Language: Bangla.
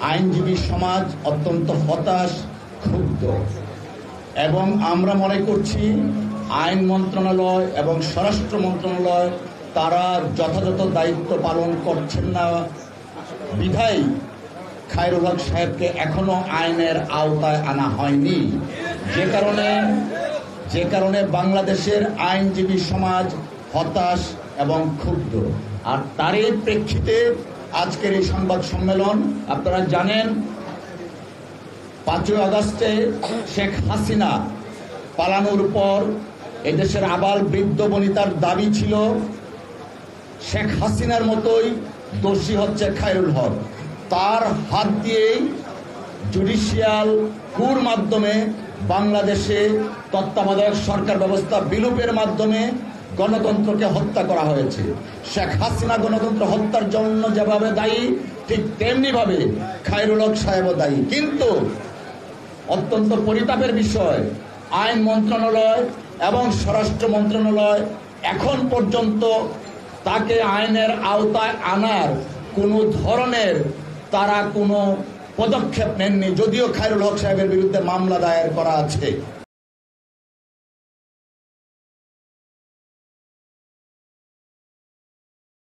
আইনজীবী সমাজ অত্যন্ত হতাশ, ক্ষুব্ধ, এবং আমরা মনে করছি আইন মন্ত্রণালয় এবং স্বরাষ্ট্র মন্ত্রণালয় তারা যথাযথ দায়িত্ব পালন করছেন না বিধায় খায়রুল হক সাহেবকে এখনো আইনের আওতায় আনা হয়নি, যে কারণে বাংলাদেশের আইনজীবী সমাজ হতাশ এবং ক্ষুব্ধ। আর তারই প্রেক্ষিতে আজকের এই সংবাদ সম্মেলন। আপনারা জানেন 5ই আগস্টে শেখ হাসিনা পালানোর পর এদেশের আবাল বৃদ্ধ বনিতার দাবি ছিল শেখ হাসিনার মতোই দোষী হচ্ছে খায়রুল হক। তার হাত দিয়েই জুডিশিয়াল কুর মাধ্যমে বাংলাদেশে তত্ত্বাবধায়ক সরকার ব্যবস্থা বিলোপের মাধ্যমে গণতন্ত্রকে হত্যা করা হয়েছে। শেখ হাসিনা গণতন্ত্র হত্যার জন্য যেভাবে দায়ী, ঠিক তেমনিভাবে খায়রুল হক সাহেবও দায়ী। কিন্তু অত্যন্ত পরিতাপের বিষয়, আইন মন্ত্রণালয় এবং স্বরাষ্ট্র মন্ত্রণালয় এখন পর্যন্ত তাকে আইনের আওতায় আনার কোনো ধরনের তারা কোনো পদক্ষেপ নেননি, যদিও খায়রুল হক সাহেবের বিরুদ্ধে মামলা দায়ের করা আছে।